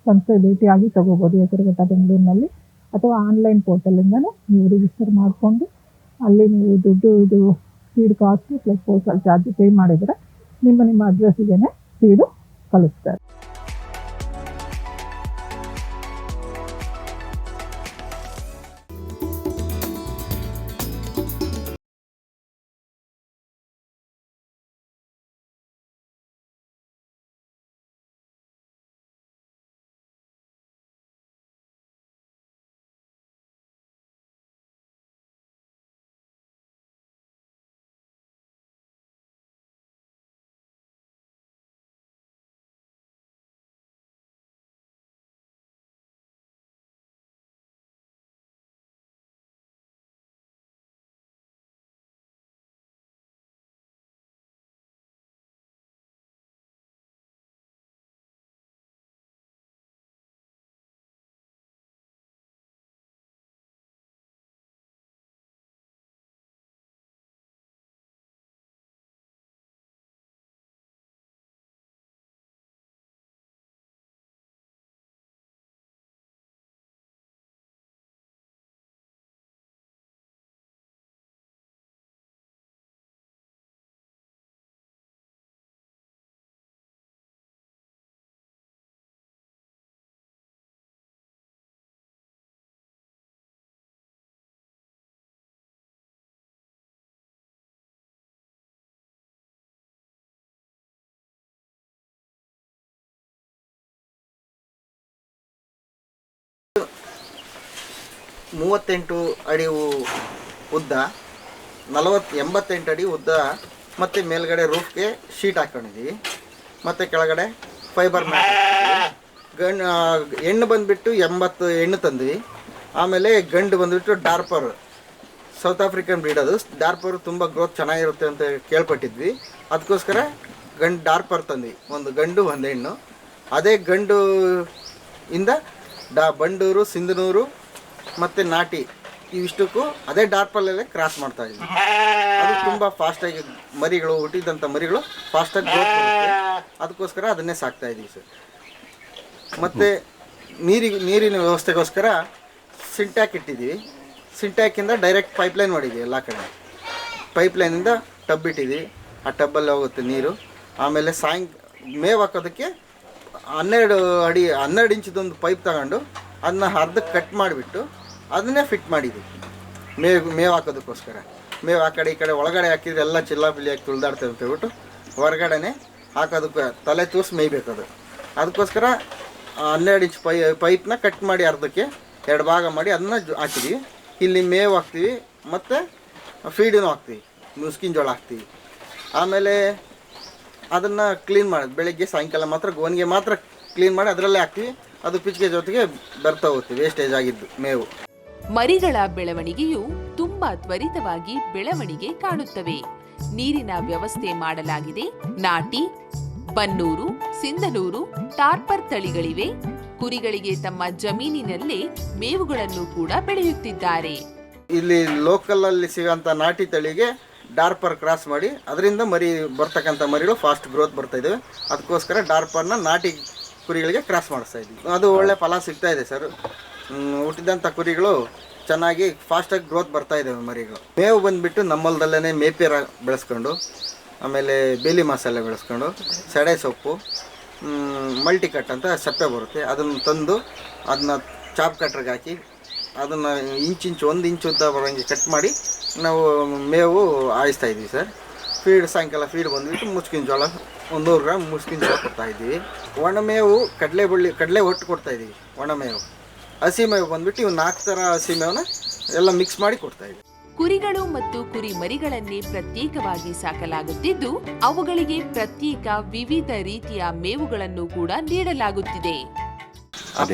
ಸಂಸ್ಥೆ ಭೇಟಿಯಾಗಿ ತೊಗೋಬೋದು ಹೆಸರುಘಟ್ಟ ಬೆಂಗಳೂರಿನಲ್ಲಿ, ಅಥವಾ ಆನ್ಲೈನ್ ಪೋರ್ಟಲಿಂದಲೇ ನೀವು ರಿಜಿಸ್ಟರ್ ಮಾಡಿಕೊಂಡು ಅಲ್ಲಿ ನೀವು ದುಡ್ಡು ಇದು feed cost plus postal charge pay ಮಾಡಿದರೆ ನಿಮ್ಮ ಅಡ್ರೆಸ್ಸಿಗೆ ಫೀಡು ಕಳಿಸ್ತಾರೆ. ಮೂವತ್ತೆಂಟು ಅಡಿ ಉದ್ದ, 88 ಅಡಿ ಉದ್ದ, ಮತ್ತು ಮೇಲ್ಗಡೆ ರೂಫ್ಗೆ ಶೀಟ್ ಹಾಕ್ಕೊಂಡಿದ್ದೀವಿ, ಮತ್ತು ಕೆಳಗಡೆ ಫೈಬರ್ ಮ್ಯಾಟ್. ಹೆಣ್ಣು ಬಂದುಬಿಟ್ಟು 80 ಹೆಣ್ಣು ತಂದ್ವಿ. ಆಮೇಲೆ ಗಂಡು ಬಂದುಬಿಟ್ಟು ಡಾರ್ಪರ್, ಸೌತ್ ಆಫ್ರಿಕನ್ ಬ್ರೀಡ್. ಅದು ಡಾರ್ಪರ್ ತುಂಬ ಗ್ರೋತ್ ಚೆನ್ನಾಗಿರುತ್ತೆ ಅಂತ ಕೇಳ್ಪಟ್ಟಿದ್ವಿ. ಅದಕ್ಕೋಸ್ಕರ ಡಾರ್ಪರ್ ತಂದ್ವಿ, ಒಂದು ಗಂಡು ಒಂದು ಹೆಣ್ಣು. ಅದೇ ಗಂಡು ಇಂದ ಬಂಡೂರು, ಸಿಂಧನೂರು ಮತ್ತು ನಾಟಿ ಇವಿಷ್ಟಕ್ಕೂ ಅದೇ ಡಾರ್ಪಲ್ಲೇ ಕ್ರಾಸ್ ಮಾಡ್ತಾ ಇದ್ವಿ. ಅದು ತುಂಬ ಫಾಸ್ಟಾಗಿ ಮರಿಗಳು, ಹುಟ್ಟಿದಂಥ ಮರಿಗಳು ಫಾಸ್ಟಾಗಿ ಗ್ರೋತ್ ಬರುತ್ತೆ. ಅದಕ್ಕೋಸ್ಕರ ಅದನ್ನೇ ಸಾಕ್ತಾ ಇದ್ದೀವಿ ಸರ್. ಮತ್ತು ನೀರಿನ ವ್ಯವಸ್ಥೆಗೋಸ್ಕರ ಸಿಂಟ್ಯಾಕ್ ಇಟ್ಟಿದ್ದೀವಿ. ಸಿಂಟ್ಯಾಕಿಂದ ಡೈರೆಕ್ಟ್ ಪೈಪ್ಲೈನ್ ಮಾಡಿದ್ದೀವಿ. ಎಲ್ಲ ಕಡೆ ಪೈಪ್ಲೈನಿಂದ ಟಬ್ ಇಟ್ಟಿದ್ದೀವಿ. ಆ ಟಬ್ಬಲ್ಲಿ ಹೋಗುತ್ತೆ ನೀರು. ಆಮೇಲೆ ಮೇವು ಹಾಕೋದಕ್ಕೆ 12 ಇಂಚಿದೊಂದು ಪೈಪ್ ತಗೊಂಡು ಅದನ್ನ ಅರ್ಧಕ್ಕೆ ಕಟ್ ಮಾಡಿಬಿಟ್ಟು ಅದನ್ನೇ ಫಿಟ್ ಮಾಡಿದ್ದೀವಿ ಮೇವು ಹಾಕೋದಕ್ಕೋಸ್ಕರ. ಮೇವು ಆ ಕಡೆ ಈ ಕಡೆ ಒಳಗಡೆ ಹಾಕಿದ್ರೆ ಎಲ್ಲ ಚಿಲ್ಲಾಪಿಲ್ಲಿಯಾಗಿ ತುಳಿದಾಡ್ತೇವೆ ಅಂತ ಹೇಳ್ಬಿಟ್ಟು ಹೊರಗಡೆನೆ ಹಾಕೋದಕ್ಕೆ ತಲೆ ತೂರ್ಸಿ ಮೇಯ್ಬೇಕು. ಅದು ಅದಕ್ಕೋಸ್ಕರ 12 ಇಂಚ್ ಪೈಪ್ನ ಕಟ್ ಮಾಡಿ ಅರ್ಧಕ್ಕೆ 2 ಭಾಗ ಮಾಡಿ ಅದನ್ನ ಹಾಕಿದ್ದೀವಿ. ಇಲ್ಲಿ ಮೇವು ಹಾಕ್ತೀವಿ ಮತ್ತು ಫೀಡೂ ಹಾಕ್ತೀವಿ, ಮುಸ್ಕಿನ ಜೋಳ ಹಾಕ್ತೀವಿ. ಆಮೇಲೆ ಅದನ್ನು ಕ್ಲೀನ್ ಮಾಡೋದು ಬೆಳಗ್ಗೆ ಸಾಯಂಕಾಲ ಮಾತ್ರ ಗೋನಿಗೆ ಮಾತ್ರ ಕ್ಲೀನ್ ಮಾಡಿ ಅದರಲ್ಲೇ ಹಾಕ್ತೀವಿ. ಅದು ಪಿಚ್ಕೆ ಜೊತೆಗೆ ಬರ್ತಾ ಹೋಗ್ತೀವಿ ವೇಸ್ಟೇಜ್ ಆಗಿದ್ದು ಮೇವು. ಮರಿಗಳ ಬೆಳವಣಿಗೆಯು ತುಂಬಾ ತ್ವರಿತವಾಗಿ ಬೆಳವಣಿಗೆ ಕಾಣುತ್ತವೆ. ನೀರಿನ ವ್ಯವಸ್ಥೆ ಮಾಡಲಾಗಿದೆ. ನಾಟಿ, ಬನ್ನೂರು, ಸಿಂಧನೂರು, ಟಾರ್ಪರ್ ತಳಿಗಳಿವೆ. ಕುರಿಗಳಿಗೆ ತಮ್ಮ ಜಮೀನಿನಲ್ಲೇ ಮೇವುಗಳನ್ನು ಕೂಡ ಬೆಳೆಯುತ್ತಿದ್ದಾರೆ. ಇಲ್ಲಿ ಲೋಕಲಲ್ಲಿ ಸಿಗೋಂಥ ನಾಟಿ ತಳಿಗೆ ಡಾರ್ಪರ್ ಕ್ರಾಸ್ ಮಾಡಿ ಅದರಿಂದ ಮರಿ ಬರ್ತಕ್ಕಂಥ ಮರಿಗಳು ಫಾಸ್ಟ್ ಗ್ರೋತ್ ಬರ್ತಾ ಇದ್ದಾವೆ. ಅದಕ್ಕೋಸ್ಕರ ಡಾರ್ಪರ್ನ ನಾಟಿ ಕುರಿಗಳಿಗೆ ಕ್ರಾಸ್ ಮಾಡಿಸ್ತಾ ಇದ್ವಿ. ಅದು ಒಳ್ಳೆ ಫಲ ಸಿಗ್ತಾ ಇದೆ ಸರ್. ಹುಟ್ಟಿದಂಥ ಕುರಿಗಳು ಚೆನ್ನಾಗಿ ಫಾಸ್ಟಾಗಿ ಗ್ರೋತ್ ಬರ್ತಾ ಇದ್ದಾವೆ ಮರಿಗಳು. ಮೇವು ಬಂದುಬಿಟ್ಟು ನಮ್ಮಲ್ದಲ್ಲೇ ಮೇಪೇರ ಬೆಳೆಸ್ಕೊಂಡು, ಆಮೇಲೆ ಬೇಲಿ ಮಸಾಲೆ ಬೆಳೆಸ್ಕೊಂಡು, ಸೆಡೆ ಸೊಪ್ಪು, ಮಲ್ಟಿಕಟ್ ಅಂತ ಸಪ್ಪೆ ಬರುತ್ತೆ, ಅದನ್ನು ತಂದು ಅದನ್ನ ಚಾಪ್ ಕಟ್ರಿಗೆ ಹಾಕಿ ಅದನ್ನು ಇಂಚಿಂಚು 1 ಇಂಚು ಉದ್ದ ಬರೋಂಗೆ ಕಟ್ ಮಾಡಿ ನಾವು ಮೇವು ಹಾಯಿಸ್ತಾ ಇದ್ವಿ ಸರ್. ಸಾಯಂಕಾಲ ಫೀಡ್ ಬಂದುಬಿಟ್ಟು ಮುಸ್ಕಿನ ಜೋಳ 100 ಗ್ರಾಮ್ ಮುಸ್ಕಿನ ಜೋಳ ಕೊಡ್ತಾಯಿದ್ದೀವಿ. ಒಣಮೇವು ಕಡಲೆ ಒಟ್ಟು ಕೊಡ್ತಾಯಿದ್ದೀವಿ. ಒಣಮೇವು, ಹಸಿ ಮೇವು ಬಂದುಬಿಟ್ಟು ಇವು 4 ಥರ ಹಸಿ ಮೇವನ್ನ ಎಲ್ಲ ಮಿಕ್ಸ್ ಮಾಡಿ ಕೊಡ್ತಾಯಿದ್ದೀವಿ. ಕುರಿಗಳು ಮತ್ತು ಕುರಿ ಮರಿಗಳನ್ನೇ ಪ್ರತ್ಯೇಕವಾಗಿ ಸಾಕಲಾಗುತ್ತಿದ್ದು ಅವುಗಳಿಗೆ ಪ್ರತ್ಯೇಕ ವಿವಿಧ ರೀತಿಯ ಮೇವುಗಳನ್ನು ಕೂಡ ನೀಡಲಾಗುತ್ತಿದೆ.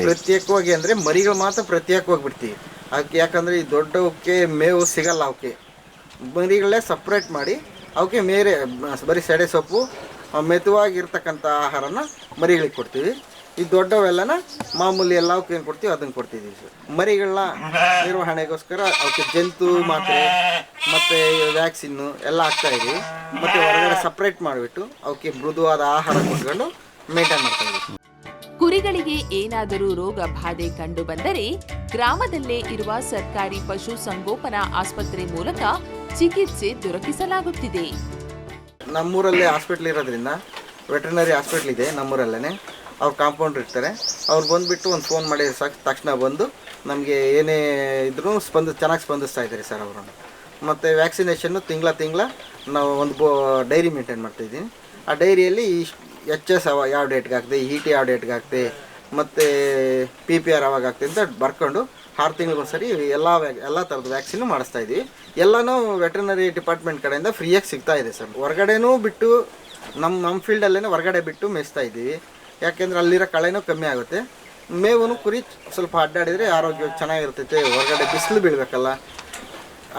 ಪ್ರತ್ಯೇಕವಾಗಿ ಅಂದರೆ ಮರಿಗಳು ಮಾತ್ರ ಪ್ರತ್ಯೇಕವಾಗಿ ಬಿಡ್ತೀವಿ. ಅದಕ್ಕೆ ಯಾಕಂದರೆ ಈ ದೊಡ್ಡವಕ್ಕೆ ಮೇವು ಸಿಗಲ್ಲ. ಅವಕ್ಕೆ ಮರಿಗಳೇ ಸಪ್ರೇಟ್ ಮಾಡಿ ಅವಕ್ಕೆ ಬರೀ ಸೆಡೆ ಸೊಪ್ಪು ಮೆತುವಾಗಿರ್ತಕ್ಕಂಥ ಆಹಾರನ ಮರಿಗಳಿಗೆ ಕೊಡ್ತೀವಿ. ಈ ದೊಡ್ಡವೆಲ್ಲನ ಮಾಮೂಲಿ ಎಲ್ಲವಕ್ಕೆ ಏನು ಕೊಡ್ತೀವಿ ಅದನ್ನು ಕೊಡ್ತಿದ್ದೀವಿ ಸರ್. ಮರಿಗಳನ್ನ ನಿರ್ವಹಣೆಗೋಸ್ಕರ ಅವಕ್ಕೆ ಜಂತು ಮಾತ್ರೆ ಮತ್ತು ವ್ಯಾಕ್ಸಿನ್ನು ಎಲ್ಲ ಹಾಕ್ತಾಯಿದ್ದೀವಿ. ಮತ್ತು ಹೊರಗಡೆ ಸಪ್ರೇಟ್ ಮಾಡಿಬಿಟ್ಟು ಅವಕ್ಕೆ ಮೃದುವಾದ ಆಹಾರ ಕೊಟ್ಕೊಂಡು ಮೇಂಟೈನ್ ಮಾಡ್ತಾಯಿದ್ದೀವಿ. ಕುರಿಗಳಿಗೆ ಏನಾದರೂ ರೋಗ ಬಾಧೆ ಕಂಡು ಬಂದರೆ ಗ್ರಾಮದಲ್ಲೇ ಇರುವ ಸರ್ಕಾರಿ ಪಶು ಸಂಗೋಪನಾ ಆಸ್ಪತ್ರೆ ಮೂಲಕ ಚಿಕಿತ್ಸೆ ದೊರಕಿಸಲಾಗುತ್ತಿದೆ. ನಮ್ಮೂರಲ್ಲೇ ಹಾಸ್ಪಿಟ್ಲ್ ಇರೋದ್ರಿಂದ ವೆಟರ್ನರಿ ಹಾಸ್ಪಿಟ್ಲ್ ಇದೆ ನಮ್ಮೂರಲ್ಲೇ. ಅವ್ರು ಕಾಂಪೌಂಡ್ರ್ ಇರ್ತಾರೆ. ಅವ್ರು ಬಂದುಬಿಟ್ಟು ಒಂದು ಫೋನ್ ಮಾಡಿ ಸಾಕು, ತಕ್ಷಣ ಬಂದು ನಮಗೆ ಏನೇ ಇದ್ರೂ ಚೆನ್ನಾಗಿ ಸ್ಪಂದಿಸ್ತಾ ಇದ್ದಾರೆ ಸರ್ ಅವರು. ಮತ್ತು ವ್ಯಾಕ್ಸಿನೇಷನ್ನು ತಿಂಗಳ ನಾವು ಒಂದು ಡೈರಿ ಮೇಂಟೈನ್ ಮಾಡ್ತಾಯಿದ್ದೀನಿ. ಆ ಡೈರಿಯಲ್ಲಿ ಎಚ್ ಎಸ್ ಯಾವ ಡೇಟ್ಗೆ ಆಗ್ತದೆ, ಇ ಟಿ ಯಾವ ಡೇಟ್ಗೆ ಆಗ್ತದೆ, ಮತ್ತು PPR ಯಾವಾಗ ಆಗ್ತದೆ ಅಂತ ಬರ್ಕೊಂಡು 6 ತಿಂಗಳಿಗೊಂದ್ಸರಿ ಎಲ್ಲ ಥರದ ವ್ಯಾಕ್ಸಿನ್ನು ಮಾಡಿಸ್ತಾ ಇದ್ದೀವಿ. ಎಲ್ಲನೂ ವೆಟರ್ನರಿ ಡಿಪಾರ್ಟ್ಮೆಂಟ್ ಕಡೆಯಿಂದ ಫ್ರೀಯಾಗಿ ಸಿಗ್ತಾ ಇದೆ ಸರ್. ಹೊರಗಡೆನೂ ಬಿಟ್ಟು ನಮ್ಮ ಫೀಲ್ಡಲ್ಲೇ ಹೊರಗಡೆ ಬಿಟ್ಟು ಮೇಯಿಸ್ತಾ ಇದ್ದೀವಿ. ಯಾಕೆಂದರೆ ಅಲ್ಲಿರೋ ಕಳೆನೂ ಕಮ್ಮಿ ಆಗುತ್ತೆ. ಮೇವು ಕುರಿ ಸ್ವಲ್ಪ ಅಡ್ಡಾಡಿದರೆ ಆರೋಗ್ಯ ಚೆನ್ನಾಗಿರ್ತೈತೆ. ಹೊರಗಡೆ ಬಿಸಿಲು ಬೀಳಬೇಕಲ್ಲ,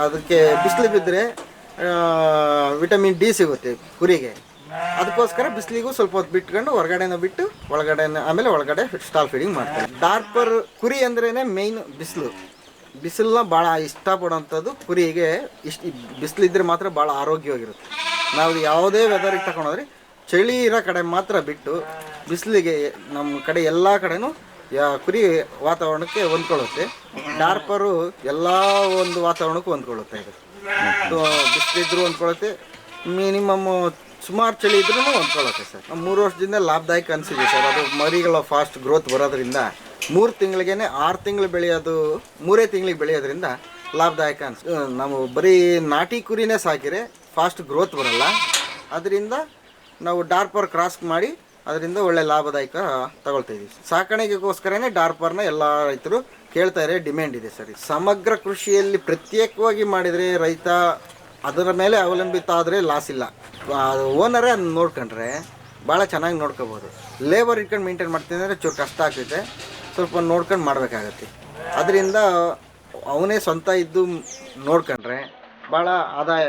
ಅದಕ್ಕೆ ಬಿಸಿಲು ಬಿದ್ದರೆ ವಿಟಮಿನ್ ಡಿ ಸಿಗುತ್ತೆ ಕುರಿಗೆ. ಅದಕ್ಕೋಸ್ಕರ ಬಿಸಿಲಿಗೂ ಸ್ವಲ್ಪ ಹೊತ್ತು ಬಿಟ್ಕೊಂಡು ಹೊರಗಡೆನೂ ಬಿಟ್ಟು ಆಮೇಲೆ ಒಳಗಡೆ ಸ್ಟಾಲ್ ಫೀಡಿಂಗ್ ಮಾಡ್ತಾರೆ. ಡಾರ್ಪರ್ ಕುರಿ ಅಂದ್ರೇ ಮೇಯ್ನ್ ಬಿಸಿಲನ್ನ ಭಾಳ ಇಷ್ಟಪಡೋಂಥದ್ದು ಕುರಿಗೆ. ಬಿಸಿಲಿದ್ರೆ ಮಾತ್ರ ಭಾಳ ಆರೋಗ್ಯವಾಗಿರುತ್ತೆ. ನಾವು ಯಾವುದೇ ವೆದರಿಗೆ ತಗೊಂಡೋದ್ರೆ ಚಳಿ ಇರೋ ಕಡೆ ಮಾತ್ರ ಬಿಟ್ಟು ಬಿಸಿಲಿಗೆ ನಮ್ಮ ಕಡೆ ಎಲ್ಲ ಕಡೆನೂ ಕುರಿ ವಾತಾವರಣಕ್ಕೆ ಹೊಂದ್ಕೊಳ್ಳುತ್ತೆ. ಡಾರ್ಪರು ಎಲ್ಲ ಒಂದು ವಾತಾವರಣಕ್ಕೂ ಹೊಂದ್ಕೊಳ್ಳುತ್ತೆ. ಇದು ಬಿಸಿಲಿದ್ರೂ ಹೊಂದ್ಕೊಳ್ಳುತ್ತೆ, ಮಿನಿಮಮ್ ಸುಮಾರು ಚಳಿ ಇದ್ರೂ ಹೊಂದ್ಕೊಳ್ಳುತ್ತೆ ಸರ್. 3 ವರ್ಷದಿಂದ ಲಾಭದಾಯಕ ಅನಿಸಿದೆ ಸರ್. ಅದು ಮರಿಗಳ ಫಾಸ್ಟ್ ಗ್ರೋತ್ ಬರೋದ್ರಿಂದ 3 ತಿಂಗಳಿಗೇ 6 ತಿಂಗಳು ಬೆಳೆಯೋದು 3 ತಿಂಗಳಿಗೆ ಬೆಳೆಯೋದ್ರಿಂದ ಲಾಭದಾಯಕ ನಾವು ಬರೀ ನಾಟಿ ಕುರಿನೇ ಸಾಕಿದರೆ ಫಾಸ್ಟ್ ಗ್ರೋತ್ ಬರಲ್ಲ. ಅದರಿಂದ ನಾವು ಡಾರ್ಪರ್ ಕ್ರಾಸ್ ಮಾಡಿ ಅದರಿಂದ ಒಳ್ಳೆ ಲಾಭದಾಯಕ ತಗೊಳ್ತಾ ಇದ್ದೀವಿ. ಸಾಕಾಣಿಕೆಗೋಸ್ಕರನೇ ಡಾರ್ಪರ್ನ ಎಲ್ಲ ರೈತರು ಕೇಳ್ತಾ ಇರೋ ಡಿಮ್ಯಾಂಡ್ ಇದೆ ಸರ್. ಸಮಗ್ರ ಕೃಷಿಯಲ್ಲಿ ಪ್ರತ್ಯೇಕವಾಗಿ ಮಾಡಿದರೆ ರೈತ ಅದರ ಮೇಲೆ ಅವಲಂಬಿತ ಆದರೆ ಲಾಸ್ ಇಲ್ಲ. ಓನರೇ ಅದನ್ನ ನೋಡ್ಕೊಂಡ್ರೆ ಭಾಳ ಚೆನ್ನಾಗಿ ನೋಡ್ಕೋಬೋದು. ಲೇಬರ್ ಇಟ್ಕೊಂಡು ಮೇಂಟೈನ್ ಮಾಡ್ತೀನಿ ಅಂದರೆ ಚೂರು ಕಷ್ಟ ಆಗ್ತೈತೆ, ಸ್ವಲ್ಪ ನೋಡ್ಕೊಂಡು ಮಾಡಬೇಕಾಗತ್ತೆ. ಅದರಿಂದ ಅವನೇ ಸ್ವಂತ ಇದ್ದು ನೋಡ್ಕೊಂಡ್ರೆ ಭಾಳ ಆದಾಯ.